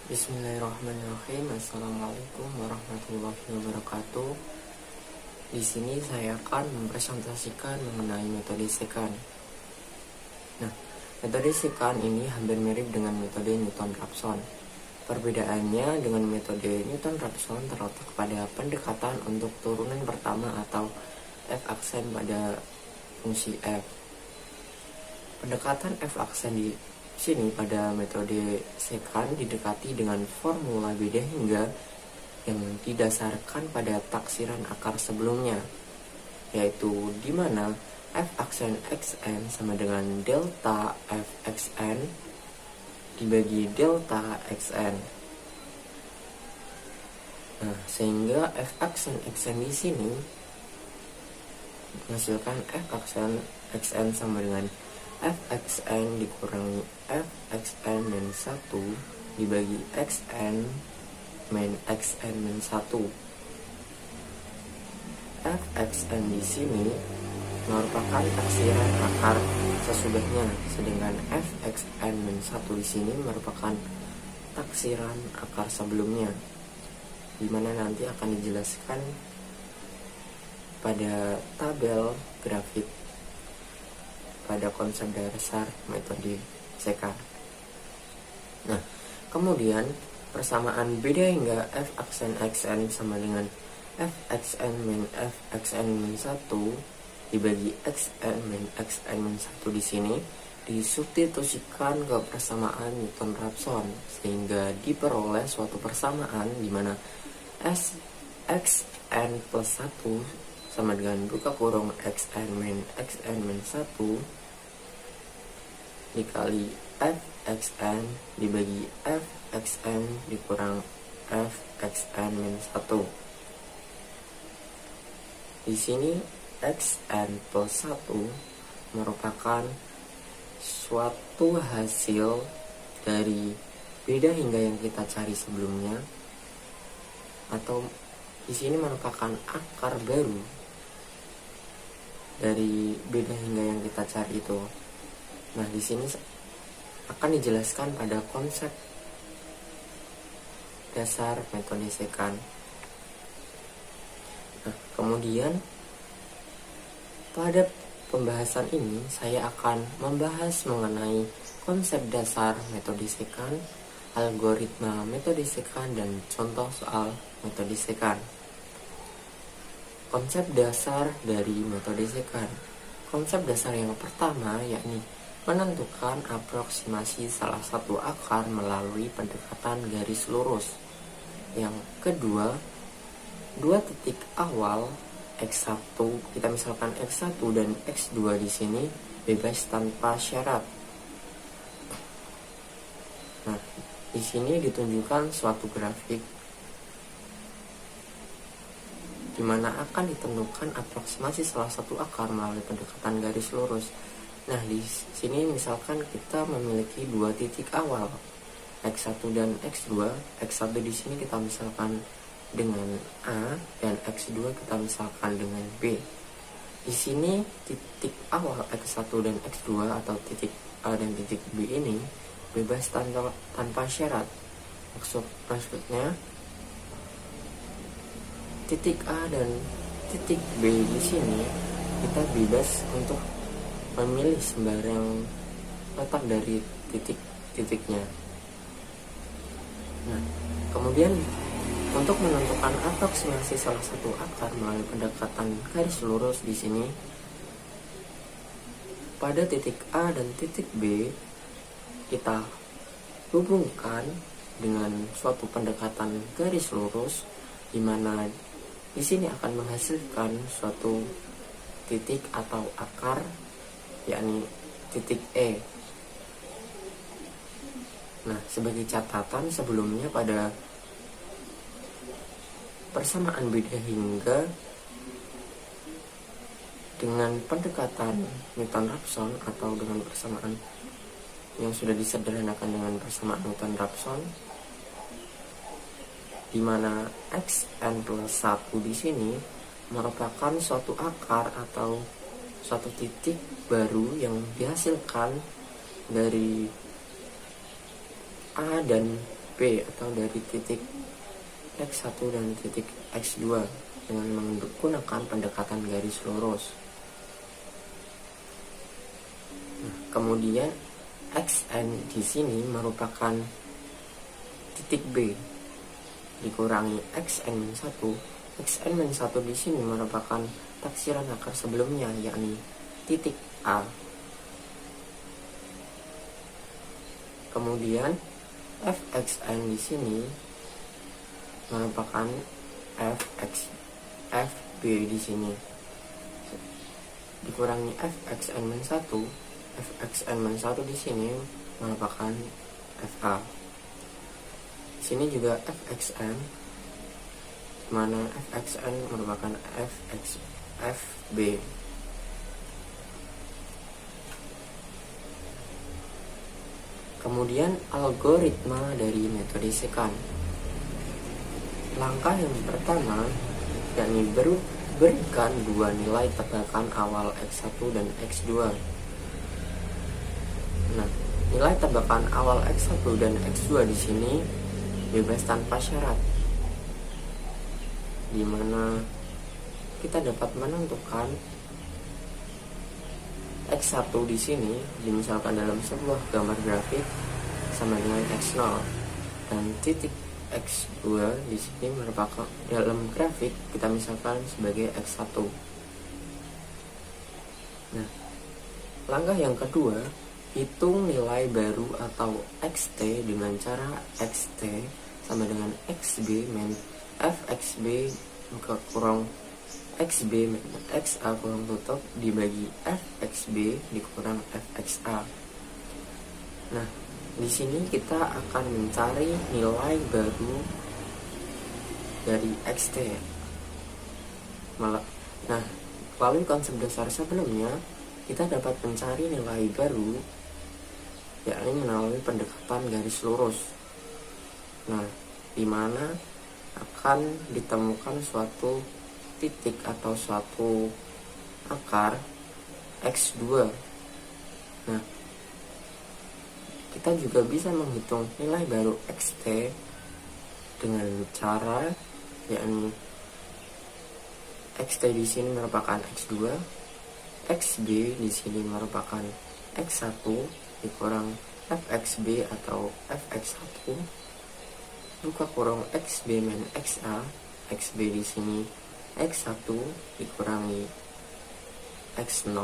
Bismillahirrahmanirrahim. Assalamualaikum warahmatullahi wabarakatuh. Di sini saya akan mempresentasikan mengenai metode secant. Nah, metode secant ini hampir mirip dengan metode Newton-Raphson. Perbedaannya dengan metode Newton-Raphson terletak pada pendekatan untuk turunan pertama atau f aksen pada fungsi f. Pendekatan f aksen di sini pada metode secant didekati dengan formula beda hingga yang didasarkan pada taksiran akar sebelumnya, yaitu di mana f aksen xn sama dengan delta f xn dibagi delta xn. Nah, sehingga f aksen xn di sini menghasilkan f aksen xn sama dengan fxn dikurangi fxn min 1 dibagi xn min xn min 1. fxn di sini merupakan taksiran akar sesudahnya, sedangkan fxn min 1 di sini merupakan taksiran akar sebelumnya, dimana nanti akan dijelaskan pada tabel grafik pada konsep dasar metode secant. Nah, kemudian persamaan beda hingga f aksen xn sama dengan f xn min f xn min 1 dibagi xn min xn min 1 di sini disubstitusikan ke persamaan Newton-Raphson, sehingga diperoleh suatu persamaan di mana xn plus 1 sama dengan buka kurung xn min 1 dikali fxn dibagi fxn dikurang fxn min 1. Di sini xn plus 1 merupakan suatu hasil dari beda hingga yang kita cari sebelumnya, atau di sini merupakan akar baru dari beda hingga yang kita cari itu. Nah, di sini akan dijelaskan pada konsep dasar metode secant. Nah, kemudian pada pembahasan ini saya akan membahas mengenai konsep dasar metode secant, algoritma metode secant, dan contoh soal metode secant. Konsep dasar dari metode secant. Konsep dasar yang pertama yakni menentukan aproksimasi salah satu akar melalui pendekatan garis lurus. Yang kedua, dua titik awal x1, kita misalkan x1 dan x2 di sini bebas tanpa syarat. Nah, di sini ditunjukkan suatu grafik di mana akan ditentukan aproksimasi salah satu akar melalui pendekatan garis lurus. Nah, di sini misalkan kita memiliki dua titik awal x1 dan x2. x1 di sini kita misalkan dengan A dan x2 kita misalkan dengan B. Di sini titik awal x1 dan x2 atau titik A dan titik B ini bebas tanpa syarat. Maksudnya titik A dan titik B di sini kita bebas untuk memilih sembarang letak dari titik-titiknya. Nah, kemudian untuk menentukan aproksimasi salah satu akar melalui pendekatan garis lurus di sini, pada titik A dan titik B kita hubungkan dengan suatu pendekatan garis lurus, di mana di sini akan menghasilkan suatu titik atau akar, yakni titik E. Nah, sebagai catatan sebelumnya pada persamaan beda hingga dengan pendekatan Newton-Raphson atau dengan persamaan yang sudah disederhanakan dengan persamaan Newton-Raphson, di mana xn plus 1 di sini merupakan suatu akar atau suatu titik baru yang dihasilkan dari A dan B atau dari titik X1 dan titik X2 dengan menggunakan pendekatan garis lurus. Nah, kemudian XN di sini merupakan titik B dikurangi XN-1. XN-1 di sini merupakan taksiran akar sebelumnya, yakni titik A. Kemudian Fxn di sini merupakan Fb di sini dikurangi Fxn-1. Fxn-1 di sini merupakan Fa. Di sini juga Fxn, mana Fxn merupakan Fb. Kemudian algoritma dari metode sekant. Langkah yang pertama yakni berikan dua nilai tebakan awal X1 dan X2. Nah, nilai tebakan awal X1 dan X2 di sini bebas tanpa syarat, di mana kita dapat menentukan X1 di sini dimisalkan dalam sebuah gambar grafik sama dengan X0, dan titik X2 di sini merupakan dalam grafik kita misalkan sebagai X1. Nah, langkah yang kedua, hitung nilai baru atau XT dengan cara XT sama dengan XB min FXB buka kurang XB min XA kurang tutup dibagi FXB dikurang FXA. Nah, di sini kita akan mencari nilai baru dari XT. Nah, melalui konsep dasar sebelumnya, kita dapat mencari nilai baru yakni melalui pendekatan garis lurus. Nah, di mana akan ditemukan suatu titik atau suatu akar X2. Nah, kita juga bisa menghitung nilai baru XT dengan cara yakni XT di sini merupakan X2, XB di sini merupakan X1 dikurang FXB atau FX1 buka kurang XB min XA. XB di sini X1 dikurangi X0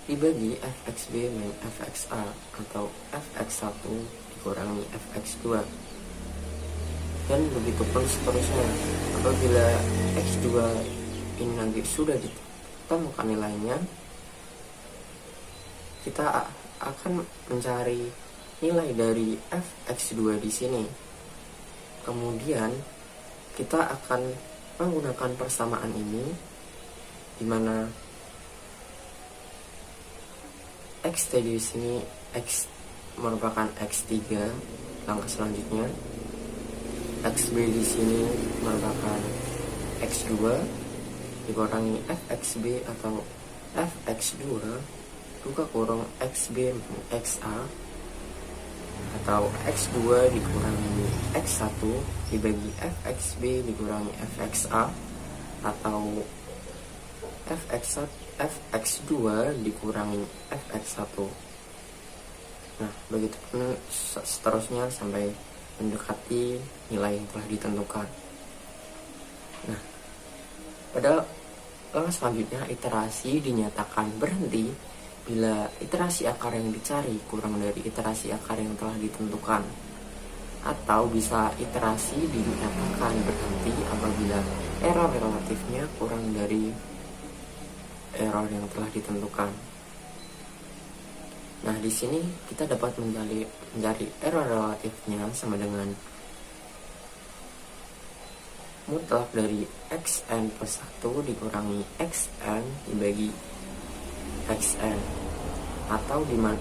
dibagi FXB min FXA atau FX1 dikurangi FX2, dan begitu pun seterusnya. Apabila X2 ini nanti sudah ditemukan nilainya, kita akan mencari nilai dari Fx2 di sini. Kemudian kita akan menggunakan persamaan ini, di mana xt di sini x merupakan x3. Langkah selanjutnya xb di sini merupakan x2 dikurangi fxb atau fx2 buka kurung xb min xa atau x2 dikurangi x1 dibagi fxb dikurangi fxa atau fx2 dikurangi fx1. Nah, begitu pun seterusnya sampai mendekati nilai yang telah ditentukan. Nah, pada langkah selanjutnya iterasi dinyatakan berhenti bila iterasi akar yang dicari kurang dari iterasi akar yang telah ditentukan, atau bisa iterasi dinyatakan berhenti apabila error relatifnya kurang dari error yang telah ditentukan. Nah, di sini kita dapat mencari error relatifnya sama dengan mutlak dari xn plus 1 dikurangi xn dibagi xn, atau di mana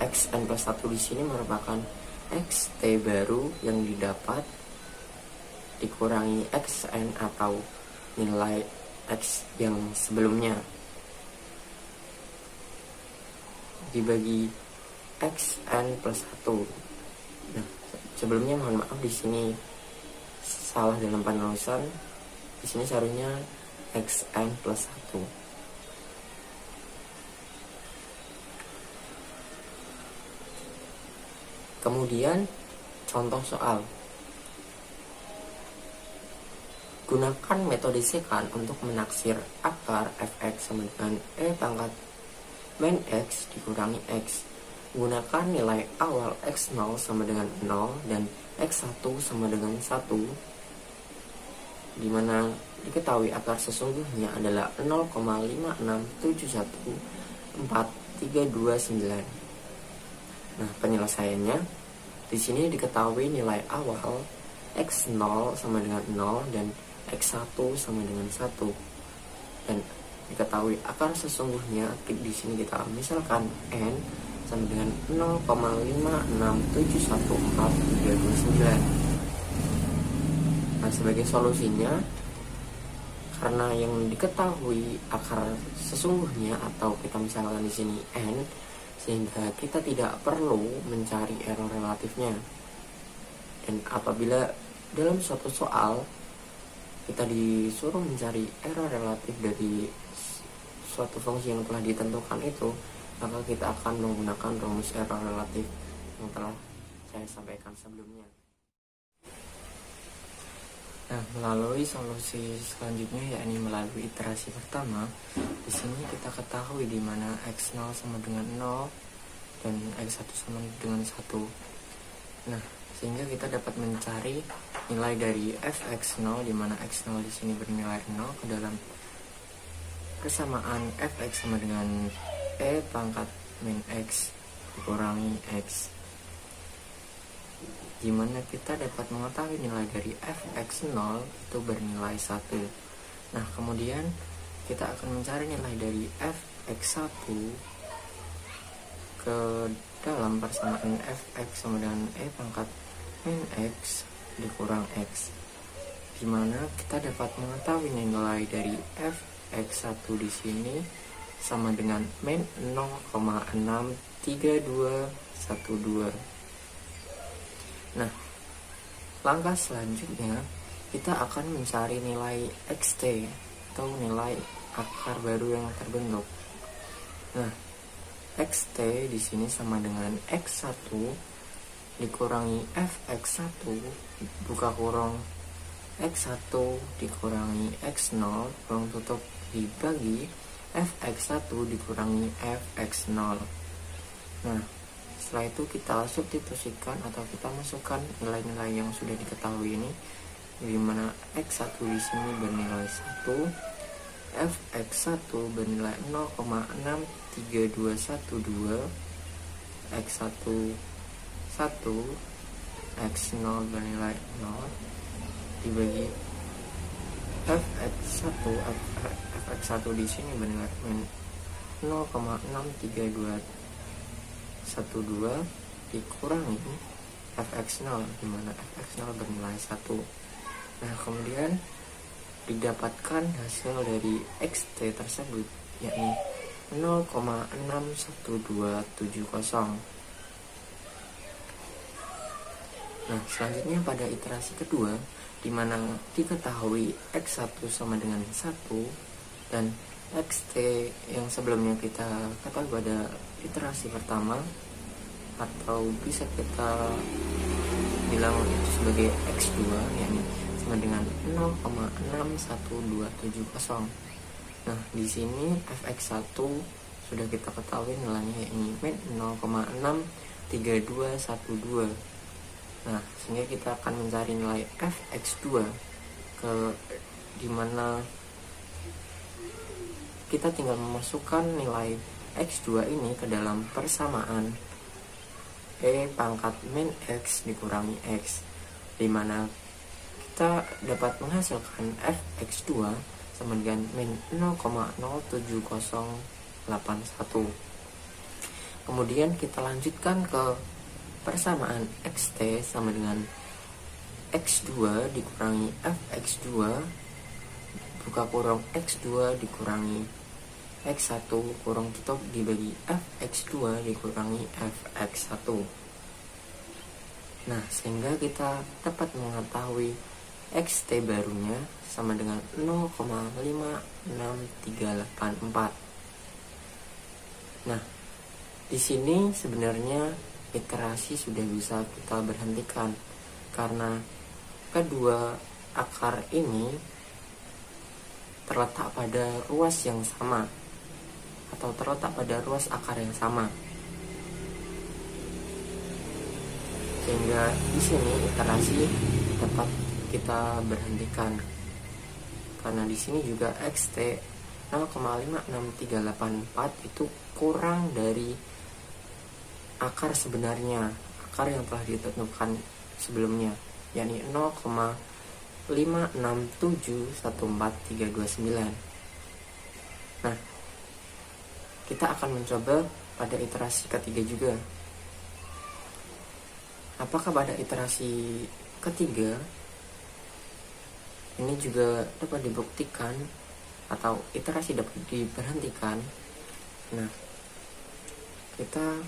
xn plus 1 di sini merupakan xt baru yang didapat dikurangi xn atau nilai x yang sebelumnya dibagi xn plus 1. Nah, sebelumnya mohon maaf di sini salah dalam penulisan. Di sini seharusnya xn plus 1. Kemudian contoh soal. Gunakan metode sekant untuk menaksir akar fx sama dengan pangkat min x dikurangi x. Gunakan nilai awal x0 sama dengan 0 dan x1 sama dengan 1, dimana diketahui akar sesungguhnya adalah 0,5671439. Nah, penyelesaiannya di sini diketahui nilai awal x0 sama dengan 0 dan x1 sama dengan 1, dan diketahui akar sesungguhnya di sini kita misalkan n sama dengan 0,5671439. Nah, sebagai solusinya, karena yang diketahui akar sesungguhnya atau kita misalkan di sini n, sehingga kita tidak perlu mencari error relatifnya. Dan apabila dalam suatu soal kita disuruh mencari error relatif dari suatu fungsi yang telah ditentukan itu, maka kita akan menggunakan rumus error relatif yang telah saya sampaikan sebelumnya. Nah, melalui solusi selanjutnya, yakni melalui iterasi pertama, di sini kita ketahui di mana x0 sama dengan 0 dan x1 sama dengan 1. Nah, sehingga kita dapat mencari nilai dari fx0, di mana x0 di sini bernilai 0 ke dalam persamaan fx sama dengan pangkat min x dikurangi x, di mana kita dapat mengetahui nilai dari fx0 itu bernilai 1. Nah, kemudian kita akan mencari nilai dari fx1 ke dalam persamaan fx sama dengan pangkat min x dikurang x, di mana kita dapat mengetahui nilai dari fx1 di sini sama dengan min 0,63212. Nah, langkah selanjutnya kita akan mencari nilai xt atau nilai akar baru yang terbentuk. Nah, xt di sini sama dengan x1 dikurangi fx1 buka kurung x1 dikurangi x0 kurung tutup dibagi fx1 dikurangi fx0. Nah, setelah itu kita substitusikan atau kita masukkan nilai-nilai yang sudah diketahui ini, di mana x1 di sini bernilai 1, fx1 bernilai 0,63212, x1 1, x0 bernilai 0 dibagi fx1 di sini bernilai 0,63212 dikurangi fx0, di mana fx0 bernilai 1. Nah, kemudian didapatkan hasil dari xt tersebut, yakni 0,61270. Nah, selanjutnya pada iterasi kedua, di mana diketahui x1 sama dengan 1 dan xt yang sebelumnya kita ketahui pada iterasi pertama, atau bisa kita bilang itu sebagai x2, yakni sama dengan 0,61270. Nah, di sini fx1 sudah kita ketahui nilainya, yakni 0,63212. Nah, sehingga kita akan mencari nilai fx2 dimana kita tinggal memasukkan nilai x2 ini ke dalam persamaan pangkat min x dikurangi x, dimana kita dapat menghasilkan fx2 sama dengan min 0,07081. Kemudian kita lanjutkan ke persamaan xt sama dengan x2 dikurangi fx2 buka kurung x2 dikurangi x1 kurung tutup dibagi fx2 dikurangi fx1. Nah, sehingga kita dapat mengetahui XT barunya sama dengan 0,56384. Nah, di sini sebenarnya iterasi sudah bisa kita berhentikan karena kedua akar ini terletak pada ruas yang sama atau terletak pada ruas akar yang sama. Sehingga di sini iterasi dapat kita berhentikan karena di sini juga XT 0,56384 itu kurang dari akar sebenarnya, akar yang telah ditentukan sebelumnya, yakni 0,5671439. Nah, kita akan mencoba pada iterasi ketiga juga. Apakah pada iterasi ketiga ini juga dapat dibuktikan atau iterasi dapat diberhentikan? Nah, kita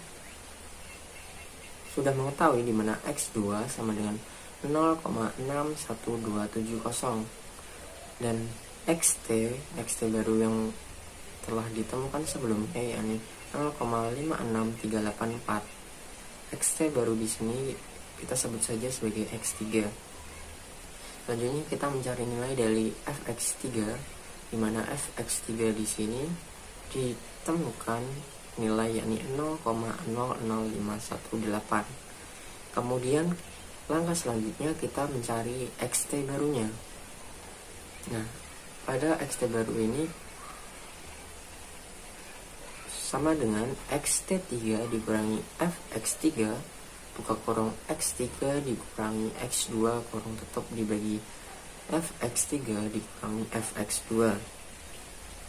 sudah mengetahui di mana X2 sama dengan 0,61270 dan XT baru yang telah ditemukan sebelumnya yakni 0,56384. XT baru di sini kita sebut saja sebagai X3. Selanjutnya kita mencari nilai dari fx3, di mana fx3 di sini ditemukan nilai yakni 0,00518. Kemudian langkah selanjutnya kita mencari XT barunya. Nah, pada XT baru ini sama dengan XT3 dikurangi fx3 buka kurung X3 dikurangi X2 kurung tutup dibagi fx3 dikurangi fx2.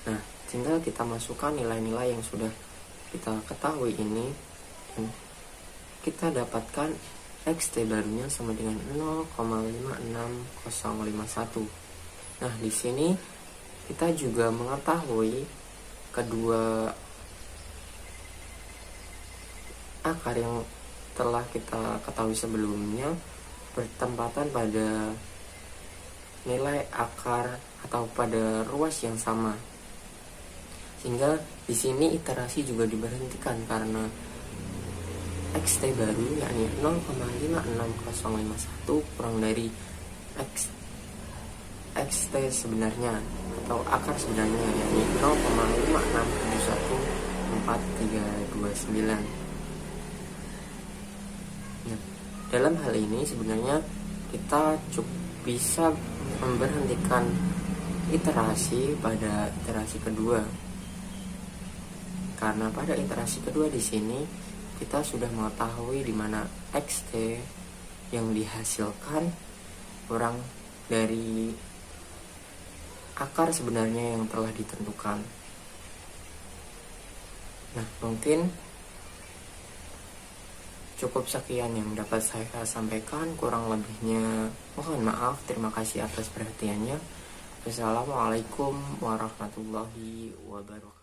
Nah, tinggal kita masukkan nilai-nilai yang sudah kita ketahui ini dan kita dapatkan XT barunya sama dengan 0,56051. Nah, di sini kita juga mengetahui kedua akar yang telah kita ketahui sebelumnya bertempatan pada nilai akar atau pada ruas yang sama, sehingga di sini iterasi juga diberhentikan karena XT baru yakni 0,56051 kurang dari XT sebenarnya atau akar sebenarnya yakni 0,5671439. Dalam hal ini sebenarnya kita cukup bisa memberhentikan iterasi pada iterasi kedua, karena pada iterasi kedua di sini kita sudah mengetahui di mana XT yang dihasilkan kurang dari akar sebenarnya yang telah ditentukan. Nah, mungkin cukup sekian yang dapat saya sampaikan, kurang lebihnya mohon maaf. Terima kasih atas perhatiannya. Wassalamualaikum warahmatullahi wabarakatuh.